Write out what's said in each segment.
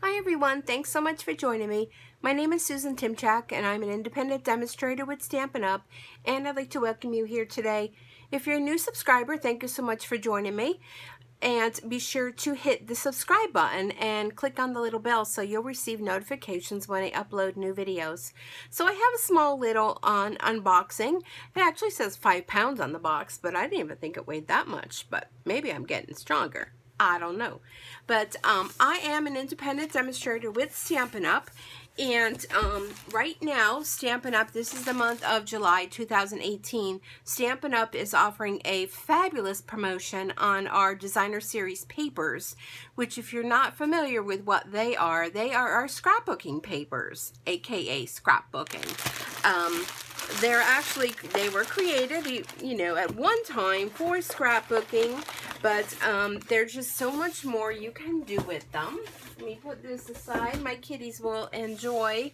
Hi everyone, thanks so much for joining me. My name is Susan Timchak and I'm an independent demonstrator with Stampin' Up! And I'd like to welcome you here today. If you're a new subscriber, thank you so much for joining me. And be sure to hit the subscribe button and click on the little bell so you'll receive notifications when I upload new videos. So I have a small little unboxing. It actually says 5 pounds on the box, but I didn't even think it weighed that much, but maybe I'm getting stronger. I don't know. But I am an independent demonstrator with Stampin' Up! And right now, Stampin' Up!, this is the month of July 2018, Stampin' Up! Is offering a fabulous promotion on our designer series papers, which if you're not familiar with what they are our scrapbooking papers, aka scrapbooking. They were created, at one time for scrapbooking, but there's just so much more you can do with them. Let me put this aside. My kitties will enjoy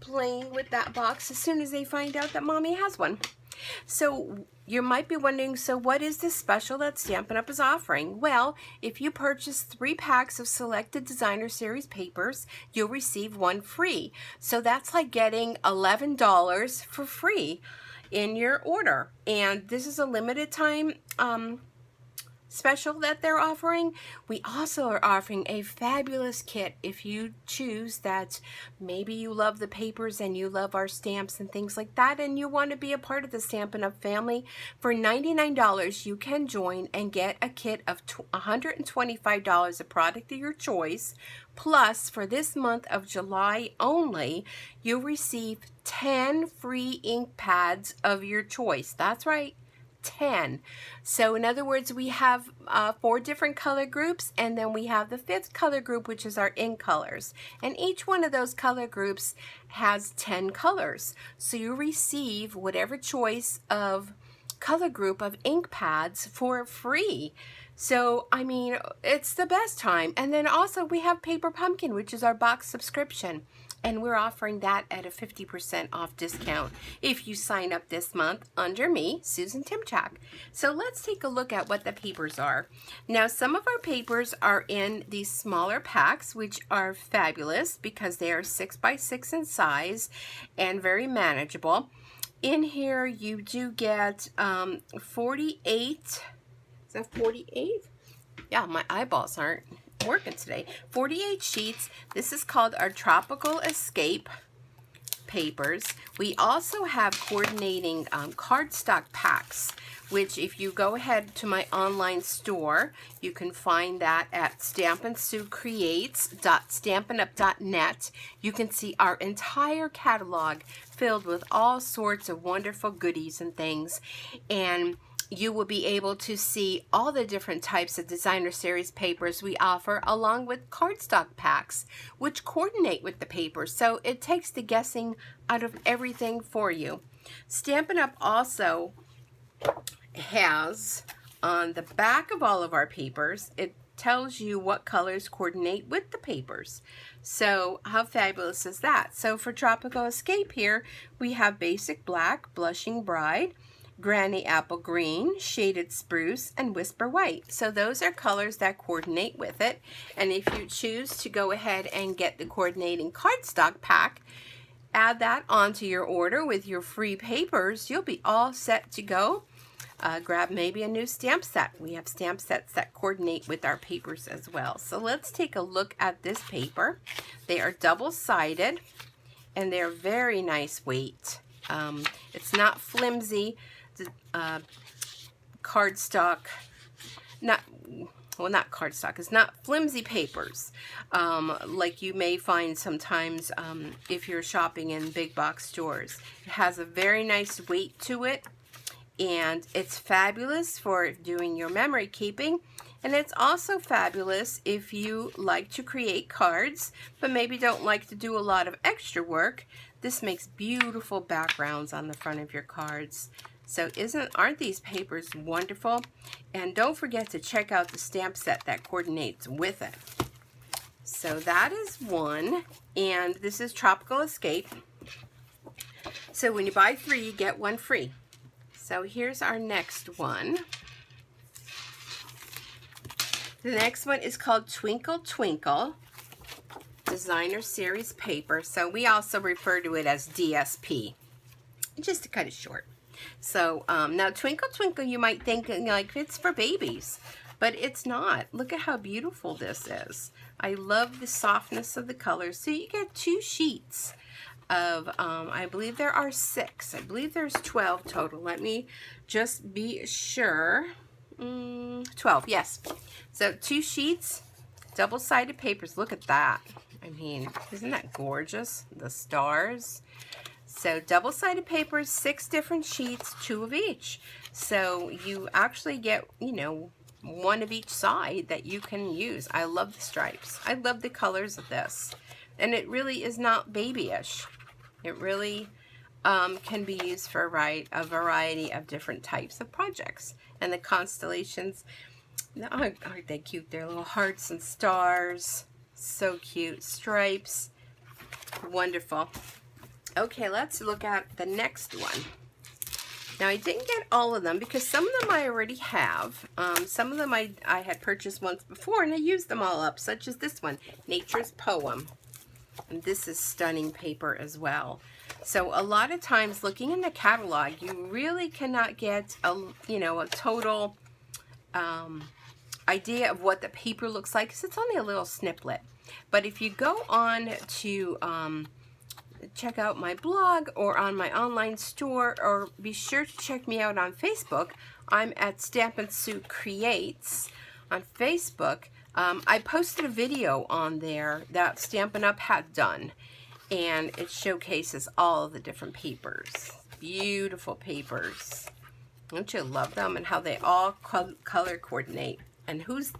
playing with that box as soon as they find out that Mommy has one. So you might be wondering, so what is this special that Stampin' Up! Is offering? Well, if you purchase 3 packs of selected designer series papers, you'll receive 1 free. So that's like getting $11 for free in your order. And this is a limited time special that they're offering. We also are offering a fabulous kit if you choose that maybe you love the papers and you love our stamps and things like that and you want to be a part of the Stampin' Up! Family. For $99 you can join and get a kit of $125 of product of your choice, plus for this month of July only you'll receive 10 free ink pads of your choice. That's right, 10. So in other words, we have 4 different color groups, and then we have the 5th color group, which is our ink colors, and each one of those color groups has 10 colors. So you receive whatever choice of color group of ink pads for free. So I mean, it's the best time. And then also we have Paper Pumpkin, which is our box subscription, and we're offering that at a 50% off discount if you sign up this month under me, Susan Timchak. So let's take a look at what the papers are. Now, some of our papers are in these smaller packs, which are fabulous because they are 6 by 6 in size and very manageable. In here, you do get 48. Is that 48? Yeah, my eyeballs aren't working today. 48 sheets. This is called our Tropical Escape papers. We also have coordinating cardstock packs, which if you go ahead to my online store, you can find that at stampinsucreates.stampinup.net. You can see our entire catalog filled with all sorts of wonderful goodies and things, and you will be able to see all the different types of designer series papers we offer, along with cardstock packs which coordinate with the papers, so it takes the guessing out of everything for you. Stampin' Up! Also has on the back of all of our papers, it tells you what colors coordinate with the papers. So how fabulous is that? So for Tropical Escape here, we have Basic Black, Blushing Bride, Granny Apple Green, Shaded Spruce, and Whisper White. So those are colors that coordinate with it. And if you choose to go ahead and get the coordinating cardstock pack, add that onto your order with your free papers, you'll be all set to go. Grab maybe a new stamp set. We have stamp sets that coordinate with our papers as well. So let's take a look at this paper. They are double-sided and they're very nice weight. It's not flimsy. Cardstock, not cardstock, it's not flimsy papers like you may find sometimes if you're shopping in big box stores. It has a very nice weight to it, and it's fabulous for doing your memory keeping, and it's also fabulous if you like to create cards but maybe don't like to do a lot of extra work. This makes beautiful backgrounds on the front of your cards. So aren't these papers wonderful? And don't forget to check out the stamp set that coordinates with it. So that is one, and this is Tropical Escape. So when you buy 3, you get 1 free. So here's our next one. The next one is called Twinkle Twinkle. designer series paper. So we also refer to it as DSP, just to cut it short. So now Twinkle Twinkle, you might think like it's for babies, but it's not. Look at how beautiful this is. I love the softness of the colors. So you get 2 sheets of, I believe there are 6. I believe there's 12 total. Let me just be sure. 12, yes. So 2 sheets, double-sided papers. Look at that. I mean, isn't that gorgeous? The stars. So double-sided papers, 6 different sheets, 2 of each. So you actually get, you know, 1 of each side that you can use. I love the stripes. I love the colors of this. And it really is not babyish. It really can be used for a variety of different types of projects. And the constellations, aren't they cute? They're little hearts and stars. So cute. Stripes. Wonderful. Okay, let's look at the next one. Now, I didn't get all of them because some of them I already have. Some of them I had purchased once before and I used them all up, such as this one, Nature's Poem. And this is stunning paper as well. So a lot of times looking in the catalog, you really cannot get a total idea of what the paper looks like because it's only a little sniplet. But if you go on to check out my blog or on my online store, or be sure to check me out on Facebook. I'm at Stampin' Sue Creates on Facebook. I posted a video on there that Stampin' Up! Had done, and it showcases all of the different papers. Beautiful papers. Don't you love them? And how they all color coordinate. And who's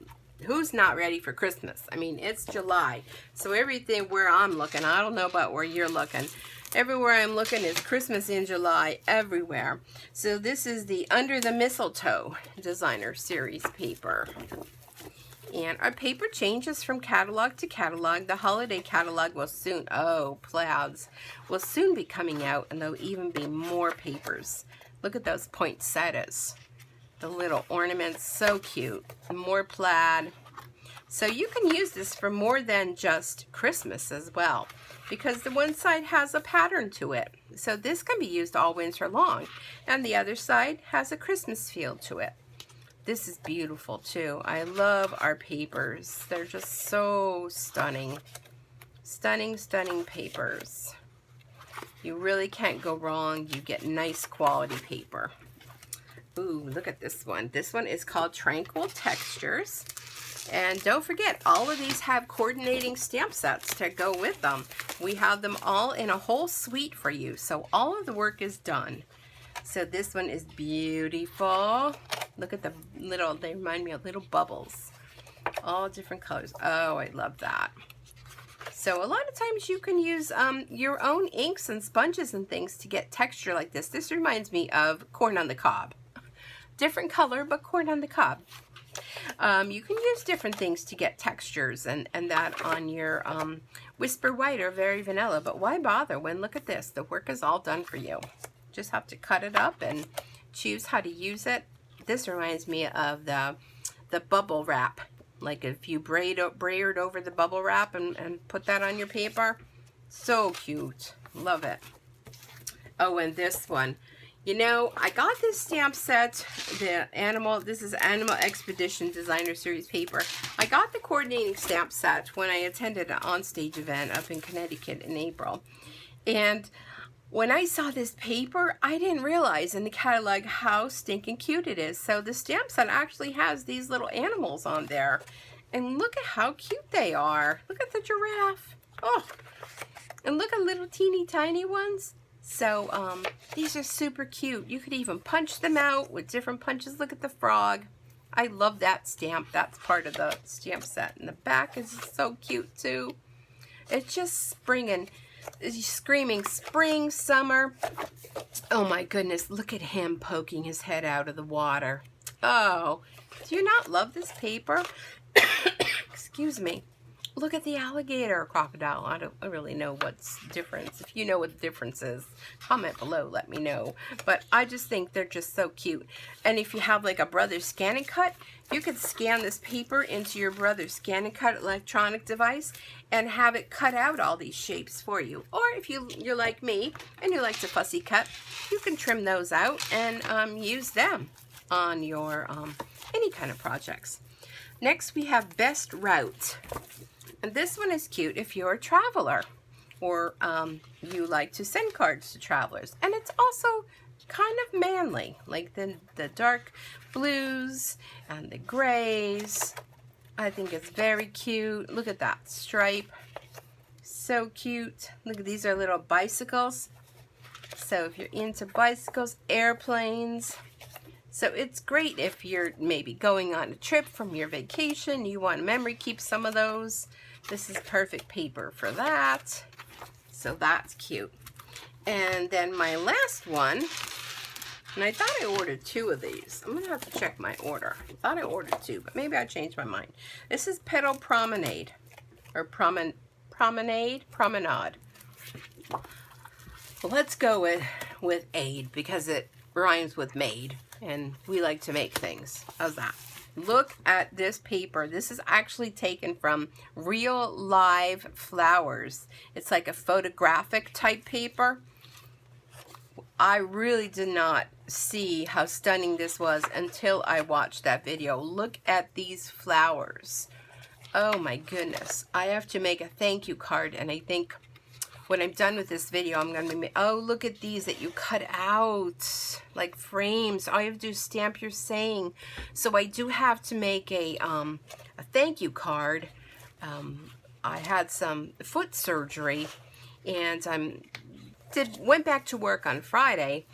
not ready for Christmas? I mean, it's July, so everything where I'm looking, I don't know about where you're looking, everywhere I'm looking is Christmas in July, everywhere. So this is the Under the Mistletoe designer series paper. And our paper changes from catalog to catalog. The holiday catalog will soon, plaids, will soon be coming out, and there'll even be more papers. Look at those poinsettias. The little ornaments, so cute. More plaid. So you can use this for more than just Christmas as well, because the one side has a pattern to it. So this can be used all winter long, and the other side has a Christmas feel to it. This is beautiful too. I love our papers. They're just so stunning. Stunning, stunning papers. You really can't go wrong. You get nice quality paper. Ooh, look at this one. This one is called Tranquil Textures. And don't forget, all of these have coordinating stamp sets to go with them. We have them all in a whole suite for you. So all of the work is done. So this one is beautiful. Look at the little, they remind me of little bubbles. All different colors. Oh, I love that. So a lot of times you can use your own inks and sponges and things to get texture like this. This reminds me of corn on the cob. Different color, but corn on the cob. You can use different things to get textures and that on your Whisper White or Very Vanilla, but why bother when, look at this, the work is all done for you. Just have to cut it up and choose how to use it. This reminds me of the bubble wrap. Like if you braid over the bubble wrap and put that on your paper. So cute. Love it. Oh, and this one. You know, I got this stamp set, this is Animal Expedition Designer Series paper. I got the coordinating stamp set when I attended an onstage event up in Connecticut in April. And when I saw this paper, I didn't realize in the catalog how stinking cute it is. So the stamp set actually has these little animals on there. And look at how cute they are. Look at the giraffe. Oh, and look at little teeny tiny ones. So these are super cute. You could even punch them out with different punches. Look at the frog. I love that stamp. That's part of the stamp set. And the back is so cute too. It's just spring and screaming spring, summer. Oh my goodness, look at him poking his head out of the water. Oh, do you not love this paper? Excuse me. look at the alligator or crocodile. I don't really know what's the difference. If you know what the difference is, comment below, let me know. But I just think they're just so cute. And if you have like a Brothers Scan and Cut, you could scan this paper into your Brothers Scan and Cut electronic device and have it cut out all these shapes for you. Or if you're like me and you like to fussy cut, you can trim those out and use them on your any kind of projects. Next we have Best Route. And this one is cute if you're a traveler or you like to send cards to travelers. And it's also kind of manly, like the dark blues and the grays. I think it's very cute. Look at that stripe. So cute. Look at these are little bicycles. So if you're into bicycles, airplanes. So it's great if you're maybe going on a trip from your vacation. You want to memory keep some of those. This is perfect paper for that. So that's cute. And then my last one, and I thought I ordered 2 of these. I'm going to have to check my order. I thought I ordered 2, but maybe I changed my mind. This is Petal Promenade, or Promenade. Well, let's go with aid because it rhymes with made, and we like to make things. How's that? Look at this paper. This is actually taken from real live flowers. It's like a photographic type paper. I really did not see how stunning this was until I watched that video. Look at these flowers. Oh my goodness. I have to make a thank you card, and I think when I'm done with this video, I'm going to be, oh, look at these that you cut out, like frames. All you have to do is stamp your saying. So I do have to make a thank you card. I had some foot surgery, and went back to work on Friday,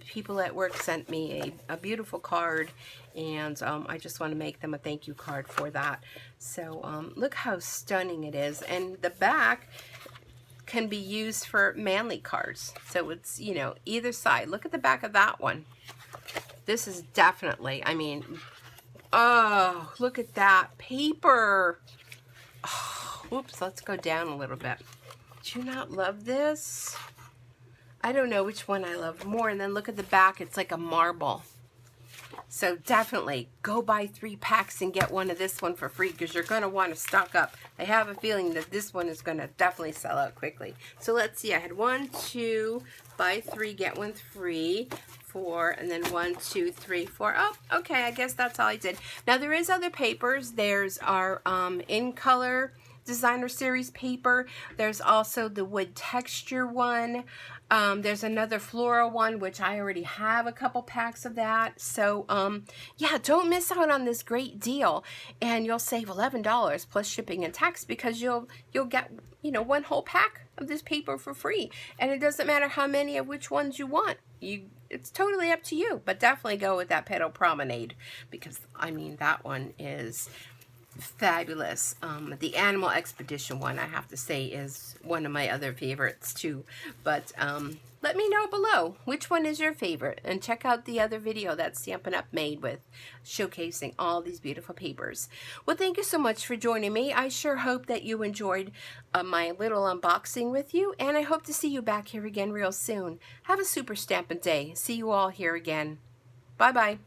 people at work sent me a beautiful card, and I just want to make them a thank you card for that. So look how stunning it is, and the back can be used for manly cards. So it's, you know, either side. Look at the back of that one. This is definitely, I mean, oh, look at that paper. Oh, oops, let's go down a little bit. Do you not love this? I don't know which one I love more. And then look at the back. It's like a marble. So definitely go buy 3 packs and get one of this one for free, because you're going to want to stock up. I have a feeling that this one is going to definitely sell out quickly. So let's see. I had 1, 2, buy 3, get 1 free, 4, and then 1, 2, 3, 4. Oh, okay. I guess that's all I did. Now there is other papers. There's our in color designer series paper. There's also the wood texture one. There's another floral one, which I already have a couple packs of that. So yeah, don't miss out on this great deal, and you'll save $11 plus shipping and tax, because you'll get, you know, 1 whole pack of this paper for free, and it doesn't matter how many of which ones you want. It's totally up to you, but definitely go with that Petal Promenade, because I mean that one is fabulous. The Animal Expedition one, I have to say, is one of my other favorites too. But let me know below which one is your favorite, and check out the other video that Stampin' Up! Made with showcasing all these beautiful papers. Well, thank you so much for joining me. I sure hope that you enjoyed my little unboxing with you, and I hope to see you back here again real soon. Have a super Stampin' Day. See you all here again. Bye-bye.